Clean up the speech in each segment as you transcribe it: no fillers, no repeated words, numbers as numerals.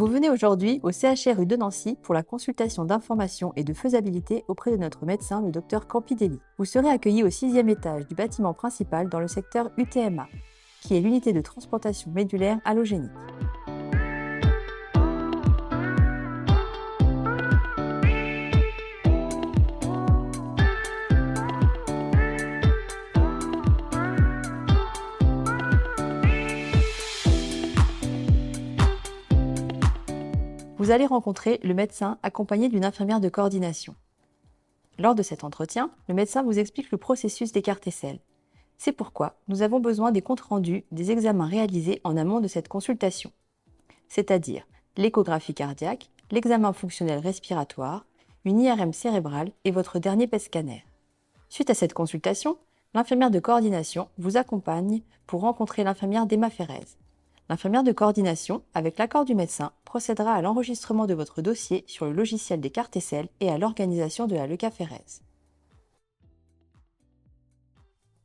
Vous venez aujourd'hui au CHRU de Nancy pour la consultation d'information et de faisabilité auprès de notre médecin, le Dr Campidelli. Vous serez accueilli au 6e étage du bâtiment principal dans le secteur UTMA, qui est l'unité de transplantation médulaire allogénique. Vous allez rencontrer le médecin accompagné d'une infirmière de coordination. Lors de cet entretien, le médecin vous explique le processus des cartes aisselles. C'est pourquoi nous avons besoin des comptes rendus des examens réalisés en amont de cette consultation, c'est-à-dire l'échographie cardiaque, l'examen fonctionnel respiratoire, une IRM cérébrale et votre dernier PET scanner. Suite à cette consultation, l'infirmière de coordination vous accompagne pour rencontrer l'infirmière d'Emma Ferrez. L'infirmière de coordination, avec l'accord du médecin, procédera à l'enregistrement de votre dossier sur le logiciel des cartes aisselles et à l'organisation de la LECA Ferrez.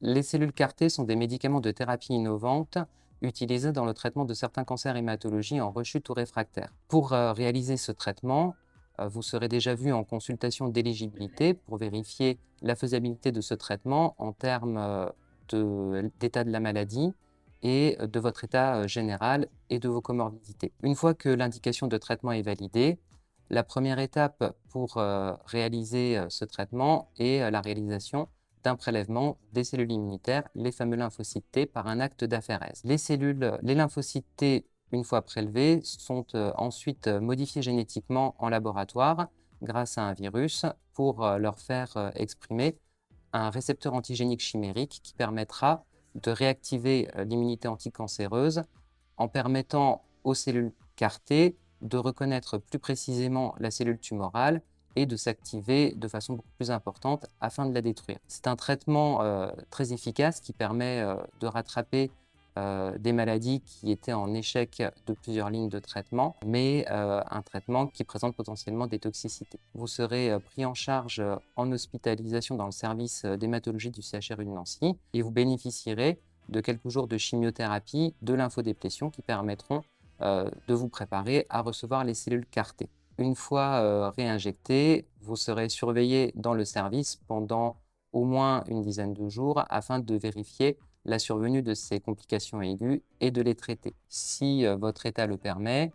Les cellules CAR-T sont des médicaments de thérapie innovante utilisés dans le traitement de certains cancers hématologiques en rechute ou réfractaire. Pour réaliser ce traitement, vous serez déjà vu en consultation d'éligibilité pour vérifier la faisabilité de ce traitement en termes d'état de la maladie et de votre état général et de vos comorbidités. Une fois que l'indication de traitement est validée, la première étape pour réaliser ce traitement est la réalisation d'un prélèvement des cellules immunitaires, les fameux lymphocytes T, par un acte d'aphérèse. Les lymphocytes T, une fois prélevés, sont ensuite modifiés génétiquement en laboratoire grâce à un virus pour leur faire exprimer un récepteur antigénique chimérique qui permettra de réactiver l'immunité anticancéreuse en permettant aux cellules CAR-T de reconnaître plus précisément la cellule tumorale et de s'activer de façon beaucoup plus importante afin de la détruire. C'est un traitement très efficace qui permet de rattraper des maladies qui étaient en échec de plusieurs lignes de traitement, mais un traitement qui présente potentiellement des toxicités. Vous serez pris en charge en hospitalisation dans le service d'hématologie du CHRU de Nancy et vous bénéficierez de quelques jours de chimiothérapie, de lymphodéplétion qui permettront de vous préparer à recevoir les cellules CAR-T. Une fois réinjecté, vous serez surveillé dans le service pendant au moins une dizaine de jours afin de vérifier la survenue de ces complications aiguës et de les traiter. Si votre état le permet,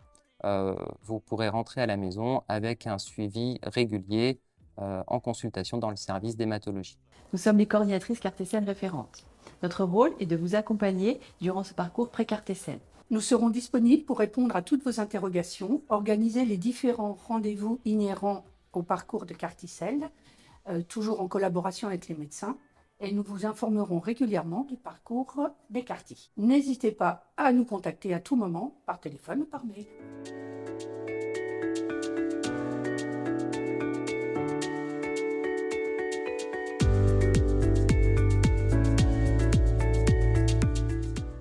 vous pourrez rentrer à la maison avec un suivi régulier en consultation dans le service d'hématologie. Nous sommes les coordinatrices cartes aisselles référentes. Notre rôle est de vous accompagner durant ce parcours pré-cartes aisselles. Nous serons disponibles pour répondre à toutes vos interrogations, organiser les différents rendez-vous inhérents au parcours de cartes aisselles, toujours en collaboration avec les médecins, et nous vous informerons régulièrement du parcours des CAR-T. N'hésitez pas à nous contacter à tout moment, par téléphone ou par mail.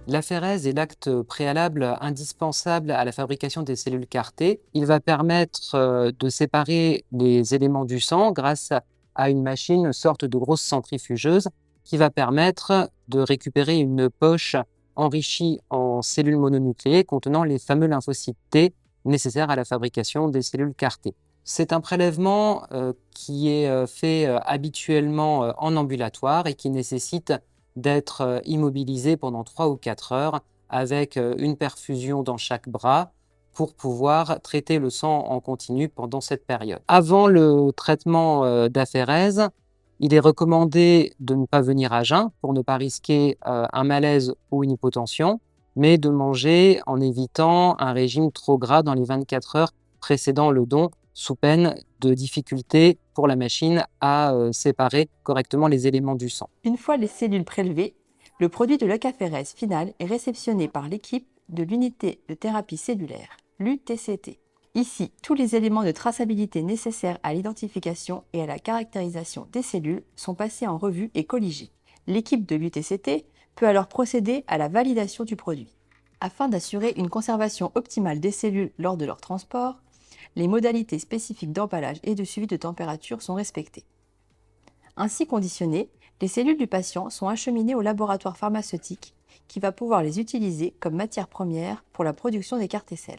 L'aphérèse est l'acte préalable indispensable à la fabrication des cellules CAR-T. Il va permettre de séparer les éléments du sang grâce à une machine, une sorte de grosse centrifugeuse, qui va permettre de récupérer une poche enrichie en cellules mononucléées contenant les fameux lymphocytes T nécessaires à la fabrication des cellules CAR-T. C'est un prélèvement qui est fait habituellement en ambulatoire et qui nécessite d'être immobilisé pendant 3 ou 4 heures avec une perfusion dans chaque bras pour pouvoir traiter le sang en continu pendant cette période. Avant le traitement d'aphérèse, il est recommandé de ne pas venir à jeun pour ne pas risquer un malaise ou une hypotension, mais de manger en évitant un régime trop gras dans les 24 heures précédant le don, sous peine de difficulté pour la machine à séparer correctement les éléments du sang. Une fois les cellules prélevées, le produit de lecaphérèse final est réceptionné par l'équipe de l'unité de thérapie cellulaire, l'UTCT. Ici, tous les éléments de traçabilité nécessaires à l'identification et à la caractérisation des cellules sont passés en revue et colligés. L'équipe de l'UTCT peut alors procéder à la validation du produit. Afin d'assurer une conservation optimale des cellules lors de leur transport, les modalités spécifiques d'emballage et de suivi de température sont respectées. Ainsi conditionnées, les cellules du patient sont acheminées au laboratoire pharmaceutique qui va pouvoir les utiliser comme matière première pour la production des cartes aisselles.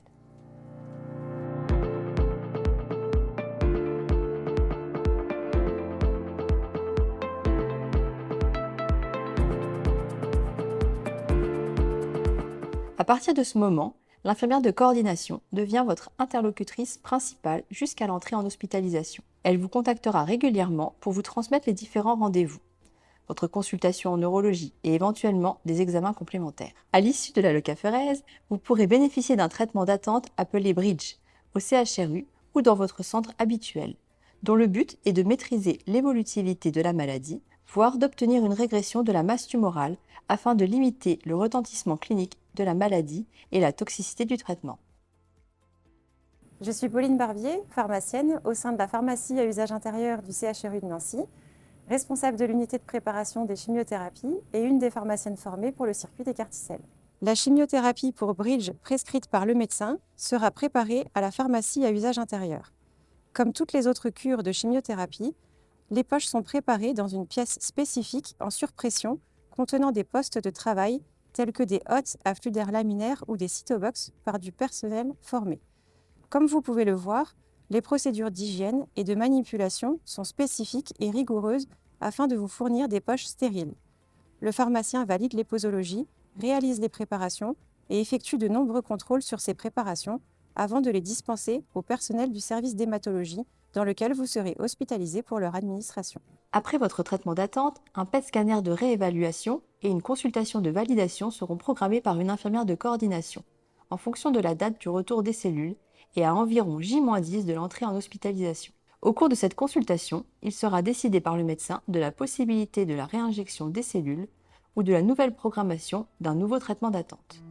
À partir de ce moment, l'infirmière de coordination devient votre interlocutrice principale jusqu'à l'entrée en hospitalisation. Elle vous contactera régulièrement pour vous transmettre les différents rendez-vous, votre consultation en neurologie et éventuellement des examens complémentaires. À l'issue de la lecaphérèse, vous pourrez bénéficier d'un traitement d'attente appelé Bridge au CHRU ou dans votre centre habituel, dont le but est de maîtriser l'évolutivité de la maladie, voire d'obtenir une régression de la masse tumorale afin de limiter le retentissement clinique de la maladie et la toxicité du traitement. Je suis Pauline Barbier, pharmacienne au sein de la pharmacie à usage intérieur du CHRU de Nancy, responsable de l'unité de préparation des chimiothérapies et une des pharmaciennes formées pour le circuit des carticelles. La chimiothérapie pour Bridge prescrite par le médecin sera préparée à la pharmacie à usage intérieur. Comme toutes les autres cures de chimiothérapie, les poches sont préparées dans une pièce spécifique en surpression contenant des postes de travail tels que des hottes à flux d'air laminaire ou des cytobox par du personnel formé. Comme vous pouvez le voir, les procédures d'hygiène et de manipulation sont spécifiques et rigoureuses afin de vous fournir des poches stériles. Le pharmacien valide les posologies, réalise les préparations et effectue de nombreux contrôles sur ces préparations avant de les dispenser au personnel du service d'hématologie dans lequel vous serez hospitalisé pour leur administration. Après votre traitement d'attente, un PET scanner de réévaluation et une consultation de validation seront programmés par une infirmière de coordination, en fonction de la date du retour des cellules et à environ J-10 de l'entrée en hospitalisation. Au cours de cette consultation, il sera décidé par le médecin de la possibilité de la réinjection des cellules ou de la nouvelle programmation d'un nouveau traitement d'attente.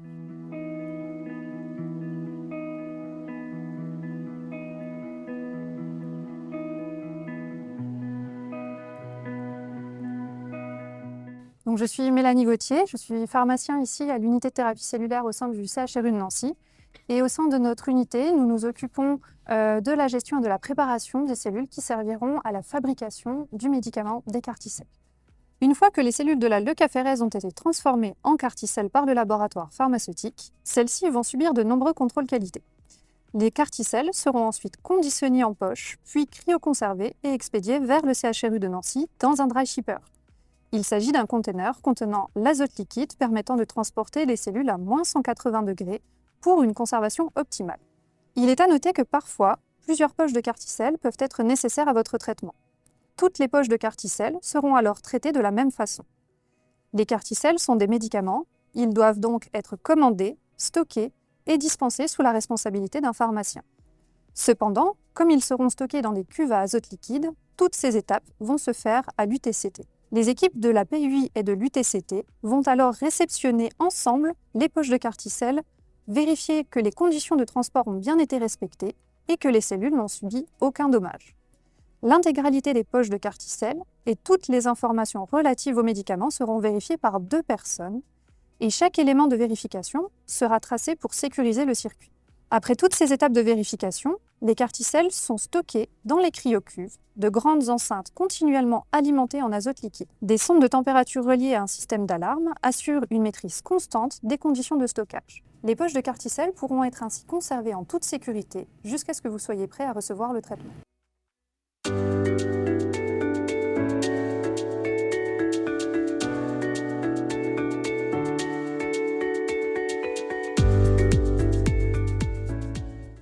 Donc, je suis Mélanie Gauthier, je suis pharmacien ici à l'unité de thérapie cellulaire au sein du CHRU de Nancy. Et au sein de notre unité, nous nous occupons de la gestion et de la préparation des cellules qui serviront à la fabrication du médicament des carticelles. Une fois que les cellules de la lecaphérèse ont été transformées en carticelles par le laboratoire pharmaceutique, celles-ci vont subir de nombreux contrôles qualité. Les carticelles seront ensuite conditionnées en poche, puis cryoconservées et expédiées vers le CHRU de Nancy dans un dry shipper. Il s'agit d'un conteneur contenant l'azote liquide permettant de transporter les cellules à moins 180 degrés pour une conservation optimale. Il est à noter que parfois, plusieurs poches de carticelles peuvent être nécessaires à votre traitement. Toutes les poches de carticelles seront alors traitées de la même façon. Les carticelles sont des médicaments, ils doivent donc être commandés, stockés et dispensés sous la responsabilité d'un pharmacien. Cependant, comme ils seront stockés dans des cuves à azote liquide, toutes ces étapes vont se faire à l'UTCT. Les équipes de la PUI et de l'UTCT vont alors réceptionner ensemble les poches de carticelles, vérifier que les conditions de transport ont bien été respectées et que les cellules n'ont subi aucun dommage. L'intégralité des poches de carticelles et toutes les informations relatives aux médicaments seront vérifiées par 2 personnes et chaque élément de vérification sera tracé pour sécuriser le circuit. Après toutes ces étapes de vérification, les carticelles sont stockées dans les cryocuves, de grandes enceintes continuellement alimentées en azote liquide. Des sondes de température reliées à un système d'alarme assurent une maîtrise constante des conditions de stockage. Les poches de carticelles pourront être ainsi conservées en toute sécurité jusqu'à ce que vous soyez prêt à recevoir le traitement.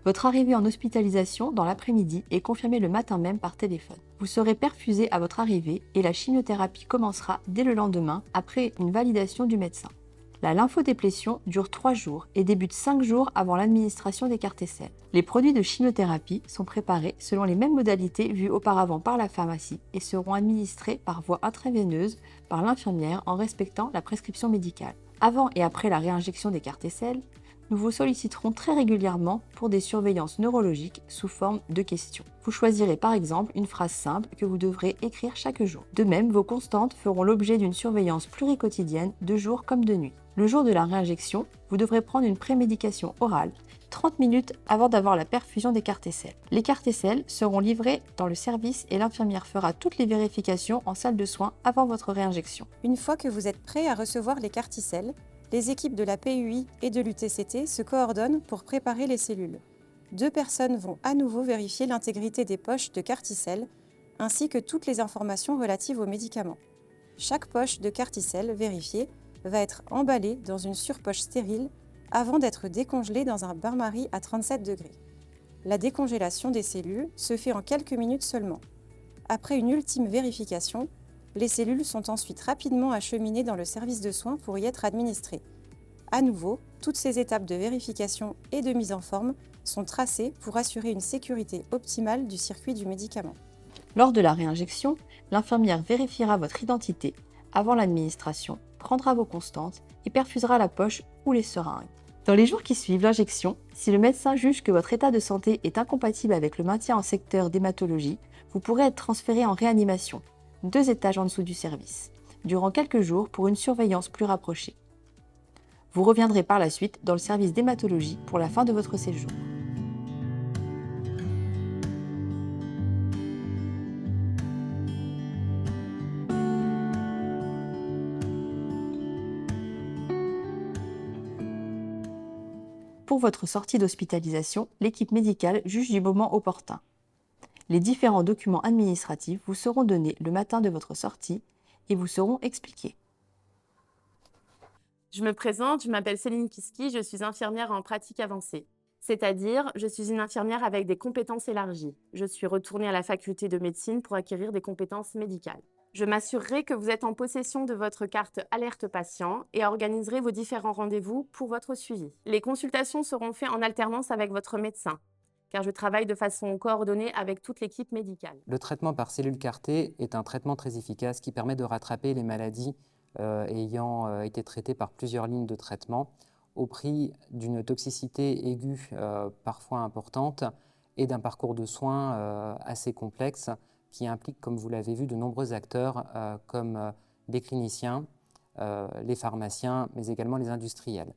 Votre arrivée en hospitalisation dans l'après-midi est confirmée le matin même par téléphone. Vous serez perfusé à votre arrivée et la chimiothérapie commencera dès le lendemain après une validation du médecin. La lymphodéplétion dure 3 jours et débute 5 jours avant l'administration des carticelles. Les produits de chimiothérapie sont préparés selon les mêmes modalités vues auparavant par la pharmacie et seront administrés par voie intraveineuse par l'infirmière en respectant la prescription médicale. Avant et après la réinjection des carticelles, nous vous solliciterons très régulièrement pour des surveillances neurologiques sous forme de questions. Vous choisirez par exemple une phrase simple que vous devrez écrire chaque jour. De même, vos constantes feront l'objet d'une surveillance pluriquotidienne de jour comme de nuit. Le jour de la réinjection, vous devrez prendre une prémédication orale 30 minutes avant d'avoir la perfusion des carticelles. Les carticelles seront livrées dans le service et l'infirmière fera toutes les vérifications en salle de soins avant votre réinjection. Une fois que vous êtes prêt à recevoir les carticelles, les équipes de la PUI et de l'UTCT se coordonnent pour préparer les cellules. 2 personnes vont à nouveau vérifier l'intégrité des poches de carticelles ainsi que toutes les informations relatives aux médicaments. Chaque poche de carticelle vérifiée va être emballée dans une surpoche stérile avant d'être décongelées dans un bain-marie à 37 degrés. La décongélation des cellules se fait en quelques minutes seulement. Après une ultime vérification, les cellules sont ensuite rapidement acheminées dans le service de soins pour y être administrées. À nouveau, toutes ces étapes de vérification et de mise en forme sont tracées pour assurer une sécurité optimale du circuit du médicament. Lors de la réinjection, l'infirmière vérifiera votre identité avant l'administration, prendra vos constantes et perfusera la poche ou les seringues. Dans les jours qui suivent l'injection, si le médecin juge que votre état de santé est incompatible avec le maintien en secteur d'hématologie, vous pourrez être transféré en réanimation, 2 étages en dessous du service, durant quelques jours pour une surveillance plus rapprochée. Vous reviendrez par la suite dans le service d'hématologie pour la fin de votre séjour. Pour votre sortie d'hospitalisation, l'équipe médicale juge du moment opportun. Les différents documents administratifs vous seront donnés le matin de votre sortie et vous seront expliqués. Je me présente, je m'appelle Céline Kiski, je suis infirmière en pratique avancée. C'est-à-dire, je suis une infirmière avec des compétences élargies. Je suis retournée à la faculté de médecine pour acquérir des compétences médicales. Je m'assurerai que vous êtes en possession de votre carte alerte patient et organiserai vos différents rendez-vous pour votre suivi. Les consultations seront faites en alternance avec votre médecin, car je travaille de façon coordonnée avec toute l'équipe médicale. Le traitement par cellules CAR-T est un traitement très efficace qui permet de rattraper les maladies ayant été traitées par plusieurs lignes de traitement au prix d'une toxicité aiguë parfois importante et d'un parcours de soins assez complexe qui implique, comme vous l'avez vu, de nombreux acteurs comme des cliniciens, les pharmaciens, mais également les industriels.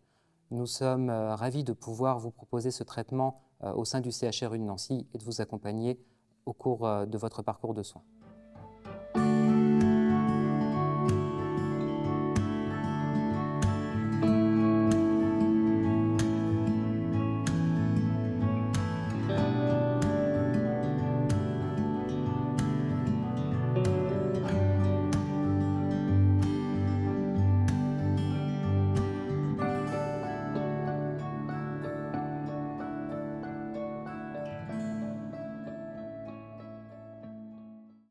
Nous sommes ravis de pouvoir vous proposer ce traitement au sein du CHRU de Nancy et de vous accompagner au cours de votre parcours de soins.